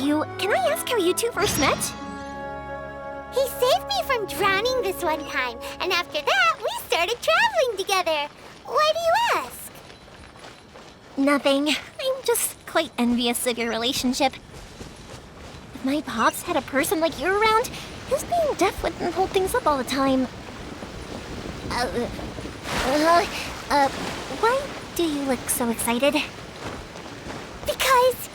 you. Can I ask how you two first met? He saved me from drowning this one time, and after that, we started traveling together. Why do you ask? Nothing. I'm just quite envious of your relationship. If my pops had a person like you around, his being deaf wouldn't hold things up all the time. Why do you look so excited? Because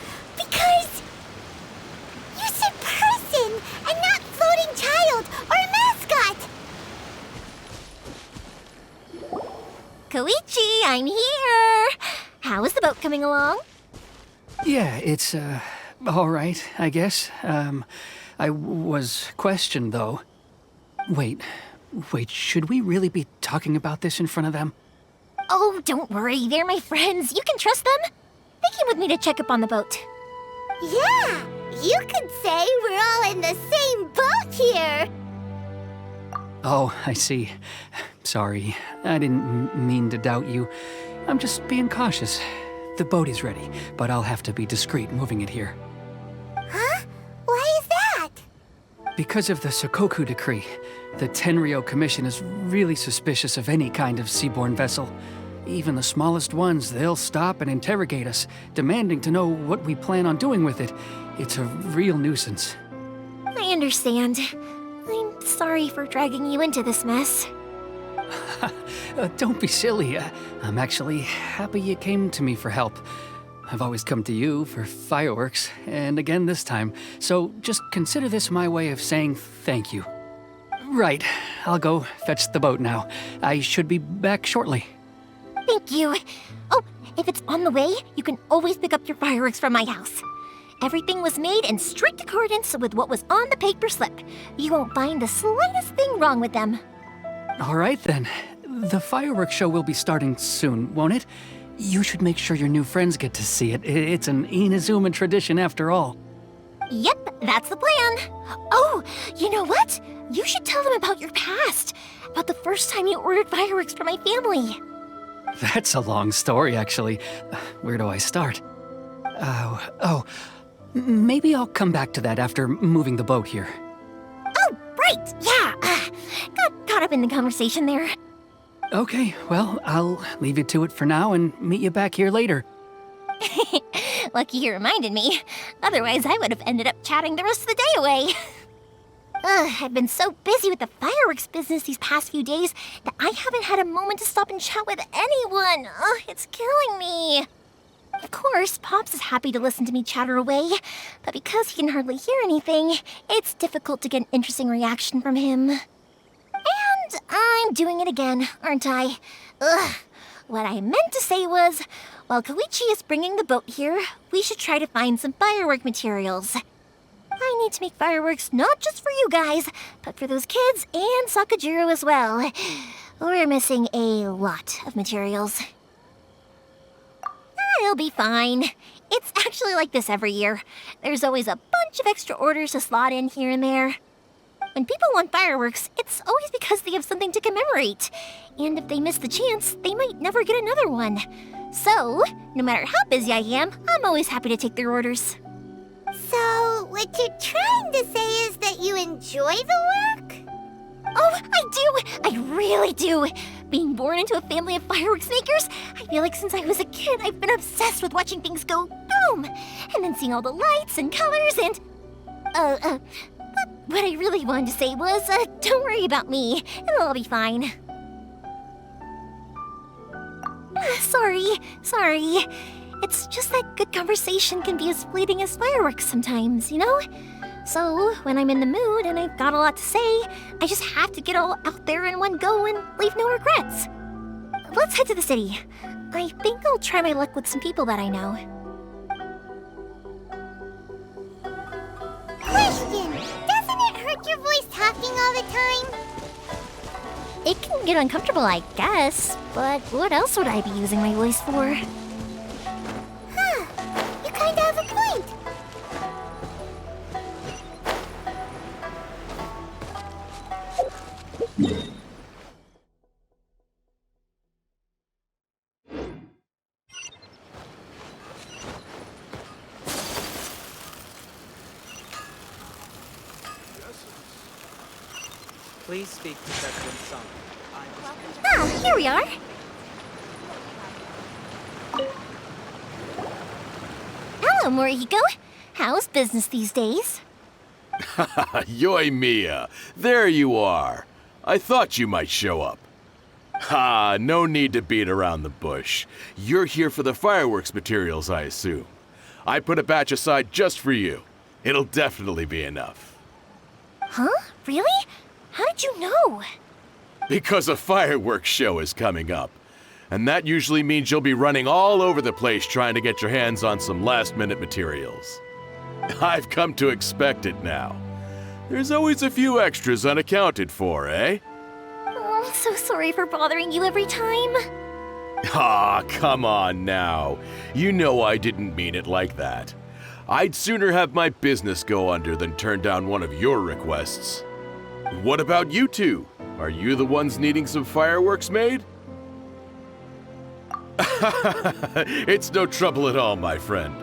you said person and not floating child or mascot. Koichi, I'm here! How is the boat coming along? Yeah, it's, all right, I guess. I was questioned, though. Wait, should we really be talking about this in front of them? Oh, don't worry, they're my friends. You can trust them. They came with me to check up on the boat. Yeah, you could say we're all in the same boat here. Oh, I see. Sorry, I didn't mean to doubt you. I'm just being cautious. The boat is ready, but I'll have to be discreet moving it here. Huh? Why is that? Because of the Sakoku decree, the Tenryou Commission is really suspicious of any kind of seaborne vessel. Even the smallest ones, they'll stop and interrogate us, demanding to know what we plan on doing with it. It's a real nuisance. I understand. I'm sorry for dragging you into this mess. Don't be silly. I'm actually happy you came to me for help. I've always come to you for fireworks, and again this time, so just consider this my way of saying thank you. Right, I'll go fetch the boat now. I should be back shortly. Thank you. Oh, if it's on the way, you can always pick up your fireworks from my house. Everything was made in strict accordance with what was on the paper slip. You won't find the slightest thing wrong with them. All right then. The fireworks show will be starting soon, won't it? You should make sure your new friends get to see it. It's an Inazuma tradition after all. Yep, that's the plan. Oh, you know what? You should tell them about your past. About the first time you ordered fireworks for my family. That's a long story, actually. Where do I start? Maybe I'll come back to that after moving the boat here. Oh, right, yeah. Got caught up in the conversation there. Okay, well, I'll leave you to it for now and meet you back here later. Lucky you reminded me. Otherwise, I would have ended up chatting the rest of the day away. I've been so busy with the fireworks business these past few days that I haven't had a moment to stop and chat with anyone. It's killing me. Of course, Pops is happy to listen to me chatter away, but because he can hardly hear anything, it's difficult to get an interesting reaction from him. And I'm doing it again, aren't I? What I meant to say was, while Koichi is bringing the boat here, we should try to find some firework materials. I need to make fireworks not just for you guys, but for those kids and Sakujirou as well. We're missing a lot of materials. It'll be fine. It's actually like this every year. There's always a bunch of extra orders to slot in here and there. When people want fireworks, it's always because they have something to commemorate. And if they miss the chance, they might never get another one. So, no matter how busy I am, I'm always happy to take their orders. So, what you're trying to say is that you enjoy the work? Oh, I do! I really do! Being born into a family of fireworks makers, I feel like since I was a kid, I've been obsessed with watching things go boom! And then seeing all the lights and colors and... But what I really wanted to say was, don't worry about me. It'll all be fine. Sorry. It's just that good conversation can be as fleeting as fireworks sometimes, you know? So, when I'm in the mood and I've got a lot to say, I just have to get all out there in one go and leave no regrets. Let's head to the city. I think I'll try my luck with some people that I know. Question! Doesn't it hurt your voice talking all the time? It can get uncomfortable, I guess, but what else would I be using my voice for? Huh. You kinda have a point. Please speak to President Song. Ah, here we are. Hello, Morihiko. How's business these days? Yoimiya, there you are. I thought you might show up. Ha, no need to beat around the bush. You're here for the fireworks materials, I assume. I put a batch aside just for you. It'll definitely be enough. Huh? Really? How did you know? Because a fireworks show is coming up. And that usually means you'll be running all over the place trying to get your hands on some last-minute materials. I've come to expect it now. There's always a few extras unaccounted for, eh? Oh, I'm so sorry for bothering you every time. Ah, come on now. You know I didn't mean it like that. I'd sooner have my business go under than turn down one of your requests. What about you two? Are you the ones needing some fireworks made? It's no trouble at all, my friend.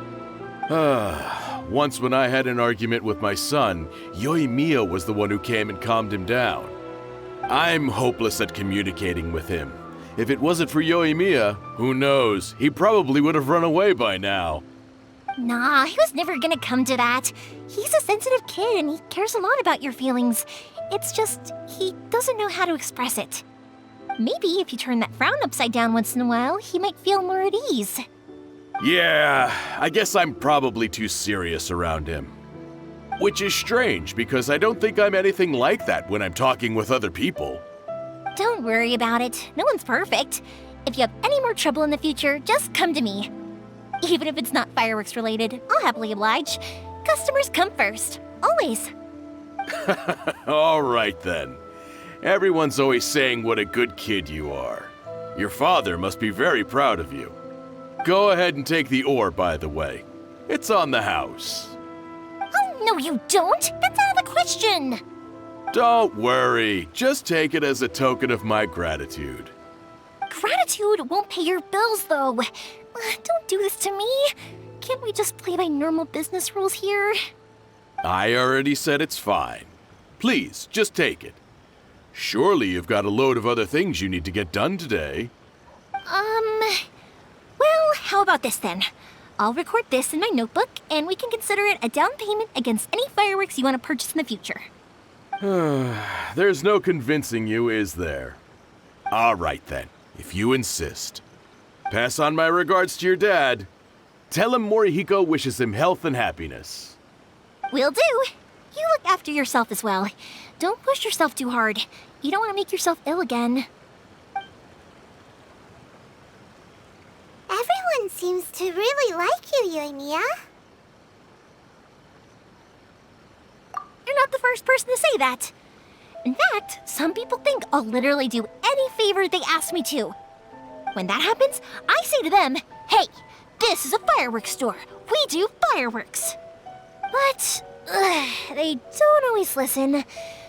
Once when I had an argument with my son, Yoimiya was the one who came and calmed him down. I'm hopeless at communicating with him. If it wasn't for Yoimiya, who knows, he probably would have run away by now. Nah, he was never gonna come to that. He's a sensitive kid and he cares a lot about your feelings. It's just, he doesn't know how to express it. Maybe if you turn that frown upside down once in a while, he might feel more at ease. Yeah, I guess I'm probably too serious around him. Which is strange, because I don't think I'm anything like that when I'm talking with other people. Don't worry about it. No one's perfect. If you have any more trouble in the future, just come to me. Even if it's not fireworks related, I'll happily oblige. Customers come first. Always. All right then. Everyone's always saying what a good kid you are. Your father must be very proud of you. Go ahead and take the ore, by the way. It's on the house. Oh, no you don't! That's out of the question! Don't worry. Just take it as a token of my gratitude. Gratitude won't pay your bills, though. Don't do this to me. Can't we just play by normal business rules here? I already said it's fine. Please, just take it. Surely you've got a load of other things you need to get done today. Well, how about this then? I'll record this in my notebook, and we can consider it a down payment against any fireworks you want to purchase in the future. There's no convincing you, is there? All right then, if you insist. Pass on my regards to your dad. Tell him Morihiko wishes him health and happiness. Will do. You look after yourself as well. Don't push yourself too hard. You don't want to make yourself ill again. Everyone seems to really like you, Yoimiya. You're not the first person to say that. In fact, some people think I'll literally do any favor they ask me to. When that happens, I say to them, hey, this is a fireworks store. We do fireworks. But they don't always listen,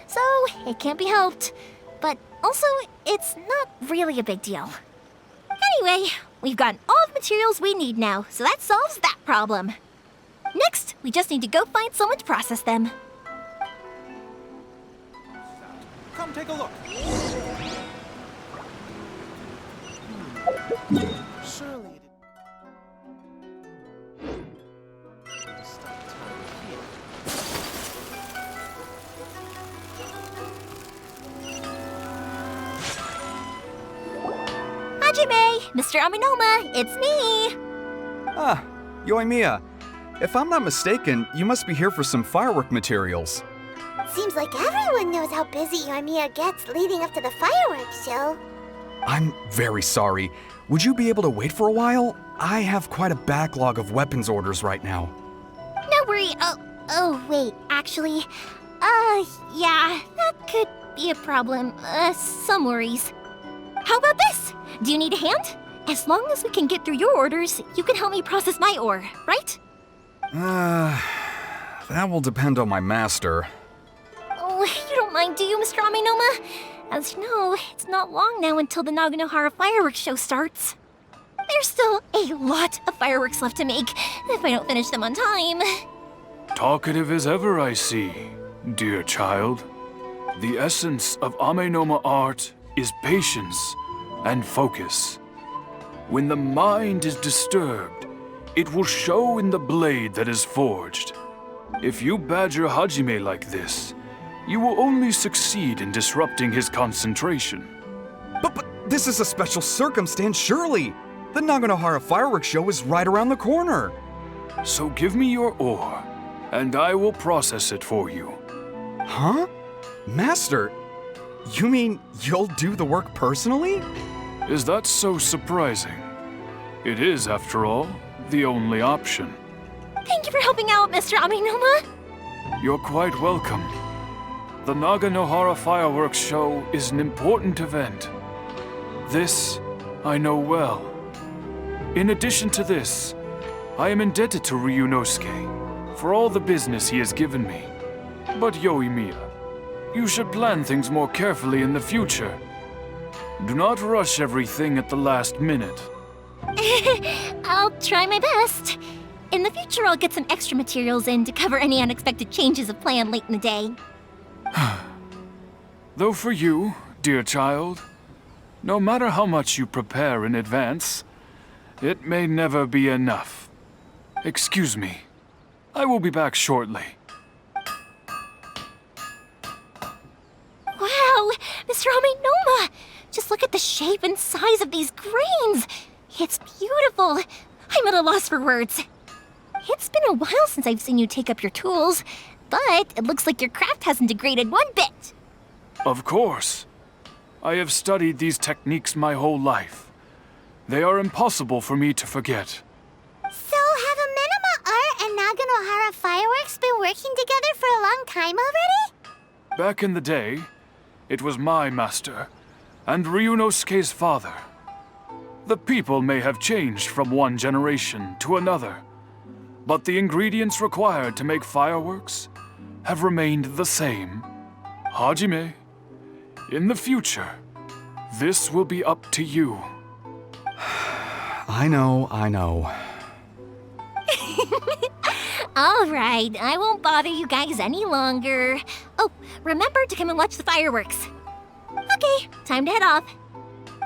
so it can't be helped. But also, it's not really a big deal. Anyway, we've gotten all the materials we need now, so that solves that problem. Next, we just need to go find someone to process them. Come take a look. Surely it... Hajime, Mr. Aminoma, it's me! Ah, Yoimiya. If I'm not mistaken, you must be here for some firework materials. Seems like everyone knows how busy Yoimiya gets leading up to the fireworks show. I'm very sorry. Would you be able to wait for a while? I have quite a backlog of weapons orders right now. No worry. Oh, wait, actually, yeah, that could be a problem. Some worries. How about this? Do you need a hand? As long as we can get through your orders, you can help me process my ore, right? That will depend on my master. Oh, you don't mind, do you, Mr. Aminoma? As you know, it's not long now until the Naganohara Fireworks show starts. There's still a lot of fireworks left to make, if I don't finish them on time. Talkative as ever, I see, dear child. The essence of Amenoma art is patience and focus. When the mind is disturbed, it will show in the blade that is forged. If you badger Hajime like this, you will only succeed in disrupting his concentration. But this is a special circumstance, surely. The Naganohara Fireworks show is right around the corner. So give me your ore, and I will process it for you. Huh? Master, you mean you'll do the work personally? Is that so surprising? It is, after all, the only option. Thank you for helping out, Mr. Amenoma. You're quite welcome. The Naganohara Fireworks show is an important event. This I know well. In addition to this, I am indebted to Ryunosuke for all the business he has given me. But Yoimiya, you should plan things more carefully in the future. Do not rush everything at the last minute. I'll try my best. In the future, I'll get some extra materials in to cover any unexpected changes of plan late in the day. Though for you, dear child, no matter how much you prepare in advance, it may never be enough. Excuse me. I will be back shortly. Wow, Mr. Amenoma! Just look at the shape and size of these grains! It's beautiful! I'm at a loss for words. It's been a while since I've seen you take up your tools, but it looks like your craft hasn't degraded one bit. Of course. I have studied these techniques my whole life. They are impossible for me to forget. So have Amenoma Art and Naganohara Fireworks been working together for a long time already? Back in the day, it was my master, and Ryunosuke's father. The people may have changed from one generation to another, but the ingredients required to make fireworks have remained the same. Hajime, in the future, this will be up to you. I know. All right, I won't bother you guys any longer. Oh, remember to come and watch the fireworks. Okay, time to head off.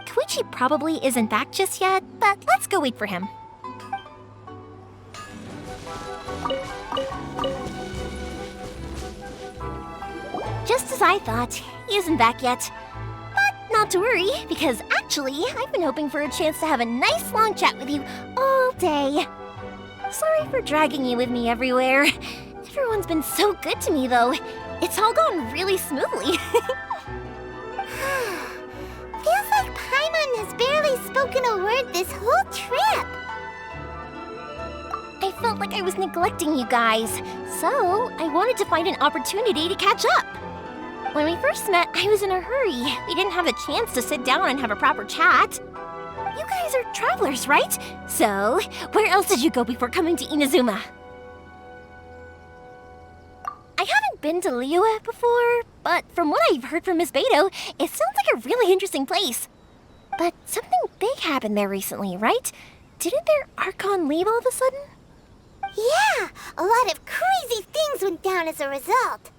Koichi probably isn't back just yet, but let's go wait for him. Just as I thought, he isn't back yet. But not to worry, because actually, I've been hoping for a chance to have a nice long chat with you all day. Sorry for dragging you with me everywhere. Everyone's been so good to me, though. It's all gone really smoothly. Feels like Paimon has barely spoken a word this whole trip. I felt like I was neglecting you guys, so I wanted to find an opportunity to catch up. When we first met, I was in a hurry. We didn't have a chance to sit down and have a proper chat. You guys are travelers, right? So, where else did you go before coming to Inazuma? I haven't been to Liyue before, but from what I've heard from Miss Beto, it sounds like a really interesting place. But something big happened there recently, right? Didn't their Archon leave all of a sudden? Yeah, a lot of crazy things went down as a result.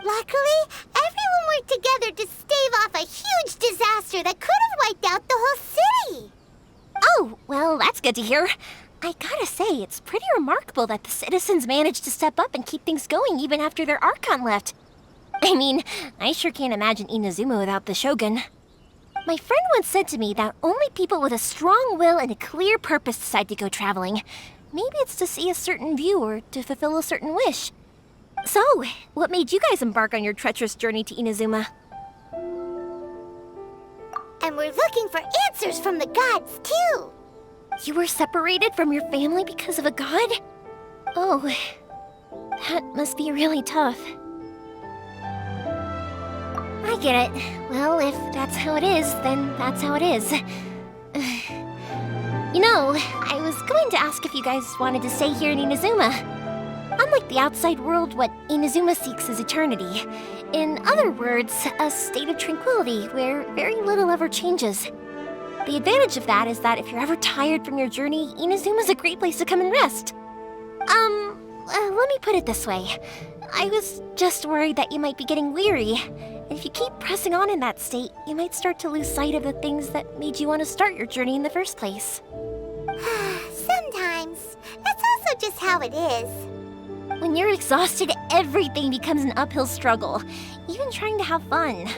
Luckily, everyone worked together to stave off a huge disaster that could have wiped out the whole city. Oh, well, that's good to hear. I gotta say, it's pretty remarkable that the citizens managed to step up and keep things going even after their Archon left. I mean, I sure can't imagine Inazuma without the Shogun. My friend once said to me that only people with a strong will and a clear purpose decide to go traveling. Maybe it's to see a certain view or to fulfill a certain wish. So, what made you guys embark on your treacherous journey to Inazuma? And we're looking for answers from the gods, too. You were separated from your family because of a god? Oh, that must be really tough. I get it. Well, if that's how it is, then that's how it is. You know, I was going to ask if you guys wanted to stay here in Inazuma. Unlike the outside world, what Inazuma seeks is eternity. In other words, a state of tranquility where very little ever changes. The advantage of that is that if you're ever tired from your journey, Inazuma's a great place to come and rest. Let me put it this way. I was just worried that you might be getting weary. And if you keep pressing on in that state, you might start to lose sight of the things that made you want to start your journey in the first place. Sometimes. That's also just how it is. When you're exhausted, everything becomes an uphill struggle, even trying to have fun.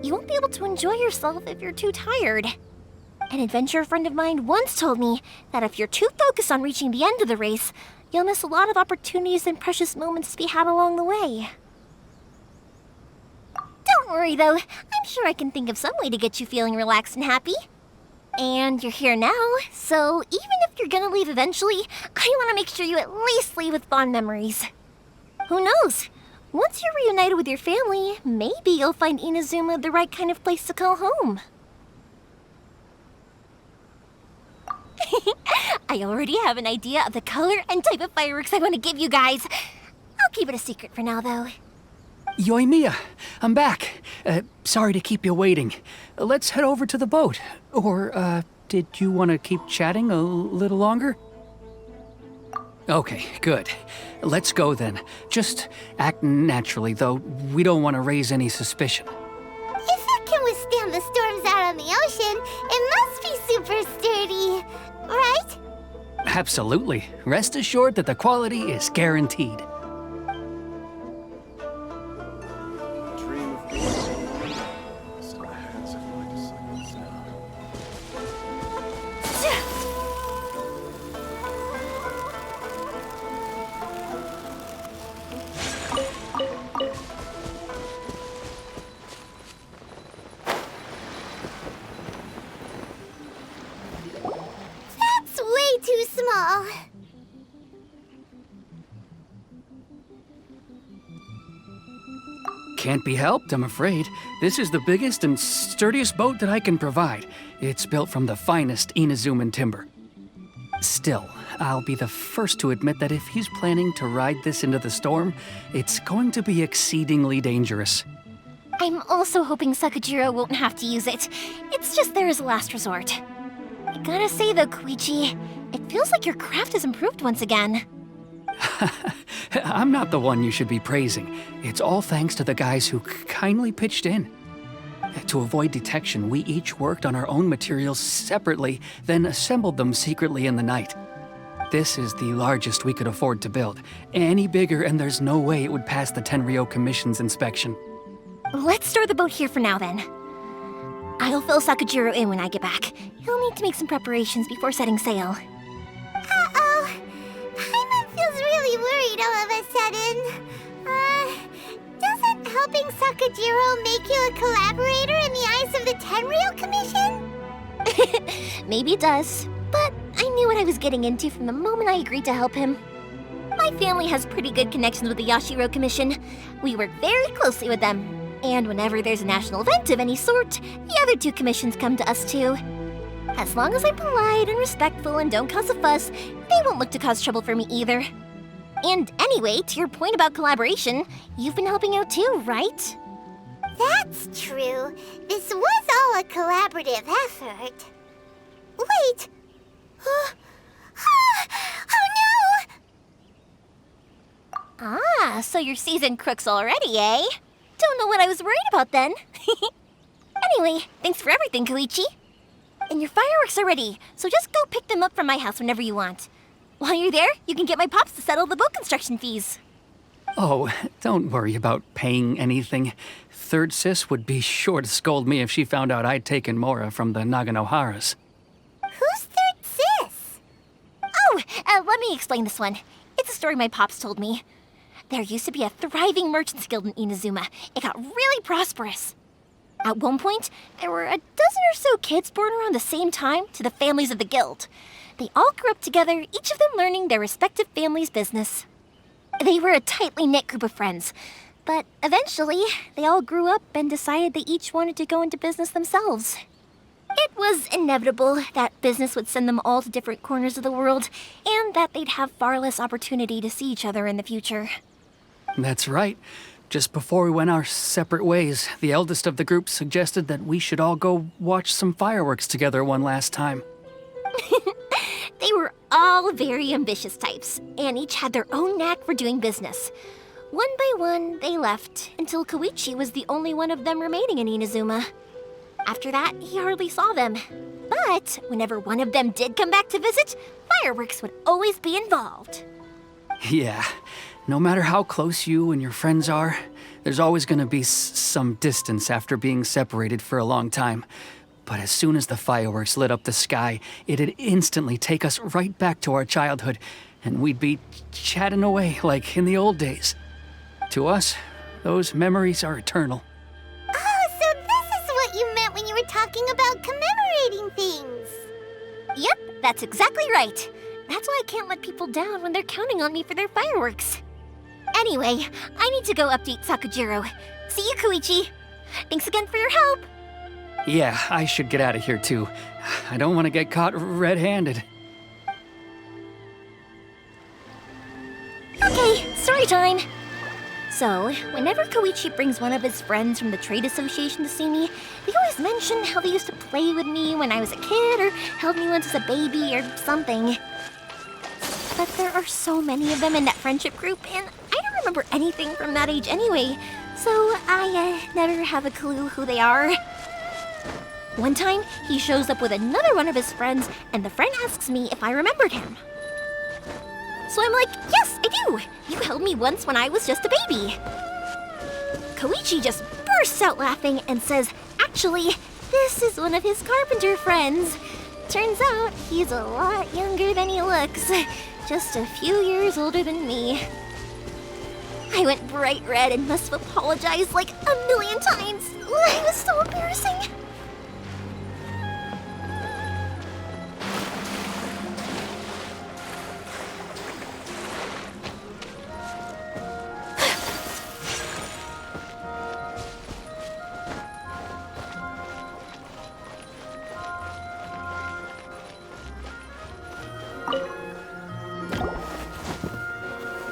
You won't be able to enjoy yourself if you're too tired. An adventurer friend of mine once told me that if you're too focused on reaching the end of the race, you'll miss a lot of opportunities and precious moments to be had along the way. Don't worry though, I'm sure I can think of some way to get you feeling relaxed and happy. And you're here now, so even if you're gonna leave eventually, I want to make sure you at least leave with fond memories. Who knows? Once you're reunited with your family, maybe you'll find Inazuma the right kind of place to call home. I already have an idea of the color and type of fireworks I want to give you guys. I'll keep it a secret for now, though. Yoimiya, I'm back. Sorry to keep you waiting. Let's head over to the boat. Or, did you want to keep chatting a little longer? Okay, good. Let's go then. Just act naturally, though. We don't want to raise any suspicion. If it can withstand the storms out on the ocean, it must be super sturdy, right? Absolutely. Rest assured that the quality is guaranteed. Dream of being so my hands are going to cycles now. That's way too small. Can't be helped, I'm afraid. This is the biggest and sturdiest boat that I can provide. It's built from the finest Inazuman timber. Still, I'll be the first to admit that if he's planning to ride this into the storm, it's going to be exceedingly dangerous. I'm also hoping Sakujirou won't have to use it. It's just there as a last resort. I gotta say though, Koichi, it feels like your craft has improved once again. I'm not the one you should be praising. It's all thanks to the guys who kindly pitched in. To avoid detection, we each worked on our own materials separately, then assembled them secretly in the night. This is the largest we could afford to build. Any bigger and there's no way it would pass the Tenryou Commission's inspection. Let's store the boat here for now then. I'll fill Sakujirou in when I get back. He'll need to make some preparations before setting sail. Uh-oh. Paimon feels really worried all of a sudden. Doesn't helping Sakujirou make you a collaborator in the eyes of the Tenryou Commission? Maybe it does, but I knew what I was getting into from the moment I agreed to help him. My family has pretty good connections with the Yashiro Commission. We work very closely with them. And whenever there's a national event of any sort, the other two commissions come to us too. As long as I'm polite and respectful and don't cause a fuss, they won't look to cause trouble for me either. And anyway, to your point about collaboration, you've been helping out too, right? That's true. This was all a collaborative effort. Wait! Oh no! Ah, so you're seasoned crooks already, eh? Don't know what I was worried about then. Anyway, thanks for everything, Koichi. And your fireworks are ready, so just go pick them up from my house whenever you want. While you're there, you can get my pops to settle the boat construction fees. Oh, don't worry about paying anything. Third Sis would be sure to scold me if she found out I'd taken Mora from the Naganoharas. Who's Third Sis? Oh, let me explain this one. It's a story my pops told me. There used to be a thriving merchants guild in Inazuma. It got really prosperous. At one point, there were a dozen or so kids born around the same time to the families of the guild. They all grew up together, each of them learning their respective family's business. They were a tightly knit group of friends, but eventually, they all grew up and decided they each wanted to go into business themselves. It was inevitable that business would send them all to different corners of the world, and that they'd have far less opportunity to see each other in the future. That's right. Just before we went our separate ways, the eldest of the group suggested that we should all go watch some fireworks together one last time. They were all very ambitious types, and each had their own knack for doing business. One by one, they left, until Koichi was the only one of them remaining in Inazuma. After that, he hardly saw them. But whenever one of them did come back to visit, Fireworks would always be involved. Yeah, no matter how close you and your friends are, there's always gonna be some distance after being separated for a long time. But as soon as the fireworks lit up the sky, it'd instantly take us right back to our childhood, and we'd be chatting away like in the old days. To us, those memories are eternal. Oh, so this is what you meant when you were talking about commemorating things. Yep, that's exactly right. That's why I can't let people down when they're counting on me for their fireworks. Anyway, I need to go update Sakujirou. See you, Koichi. Thanks again for your help. Yeah, I should get out of here too. I don't want to get caught red-handed. Okay, story time. So, whenever Koichi brings one of his friends from the trade association to see me, they always mention how they used to play with me when I was a kid or held me once as a baby or something. But there are so many of them in that friendship group, and I don't remember anything from that age anyway, so I never have a clue who they are. One time, he shows up with another one of his friends, and the friend asks me if I remembered him. So I'm like, yes, I do! You held me once when I was just a baby. Koichi just bursts out laughing and says, actually, this is one of his carpenter friends. Turns out he's a lot younger than he looks. Just a few years older than me. I went bright red and must have apologized like a million times. It was so embarrassing.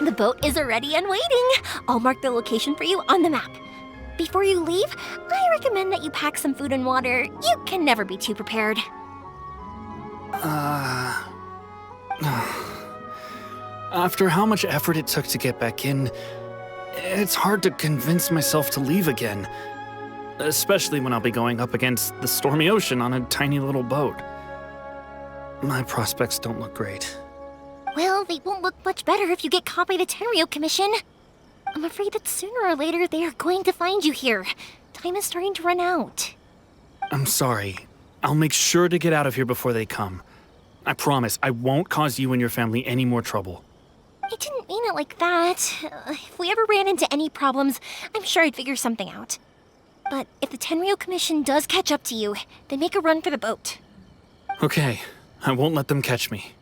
The boat is ready and waiting. I'll mark the location for you on the map. Before you leave, I recommend that you pack some food and water. You can never be too prepared. After how much effort it took to get back in, it's hard to convince myself to leave again. Especially when I'll be going up against the stormy ocean on a tiny little boat. My prospects don't look great. Well, they won't look much better if you get caught by the Tenryou Commission. I'm afraid that sooner or later they are going to find you here. Time is starting to run out. I'm sorry. I'll make sure to get out of here before they come. I promise I won't cause you and your family any more trouble. I didn't mean it like that. If we ever ran into any problems, I'm sure I'd figure something out. But if the Tenryou Commission does catch up to you, then make a run for the boat. Okay, I won't let them catch me.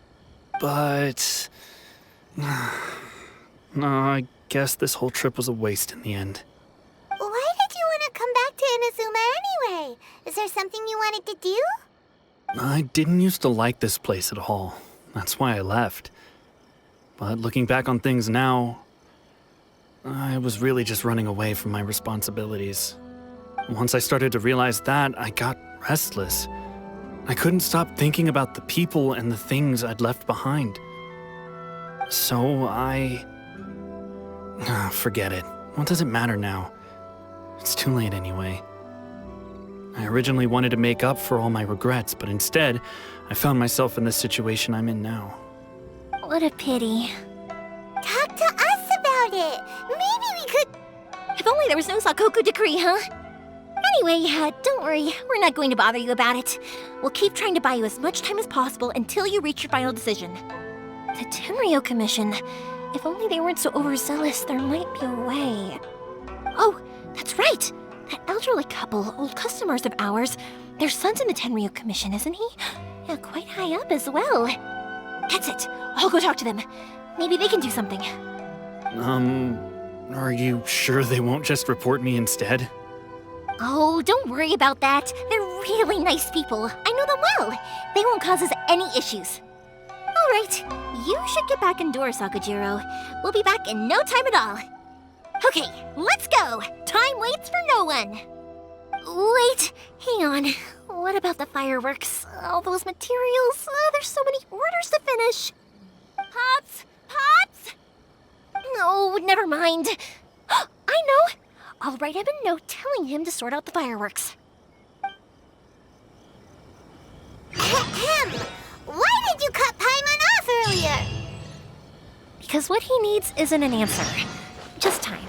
But... no, I guess this whole trip was a waste in the end. Why did you want to come back to Inazuma anyway? Is there something you wanted to do? I didn't used to like this place at all. That's why I left. But looking back on things now, I was really just running away from my responsibilities. Once I started to realize that, I got restless. I couldn't stop thinking about the people and the things I'd left behind. So forget it. What does it matter now? It's too late anyway. I originally wanted to make up for all my regrets, but instead, I found myself in the situation I'm in now. What a pity. Talk to us about it. Maybe we could... If only there was no Sakoku decree, huh? Anyway, don't worry. We're not going to bother you about it. We'll keep trying to buy you as much time as possible until you reach your final decision. The Tenryou Commission. If only they weren't so overzealous, there might be a way. Oh, that's right! That elderly couple, old customers of ours, their son's in the Tenryou Commission, isn't he? Yeah, quite high up as well. That's it. I'll go talk to them. Maybe they can do something. Are you sure they won't just report me instead? Oh, don't worry about that. They're really nice people. I know them well. They won't cause us any issues. All right, you should get back indoors, Sakujirou. We'll be back in no time at all. Okay, let's go. Time waits for no one. Wait, hang on. What about the fireworks? All those materials? There's so many orders to finish. Pops! Pops! Oh, never mind. I know! I'll write him a note telling him to sort out the fireworks. Ahem! Why did you cut Paimon off earlier? Because what he needs isn't an answer, just time.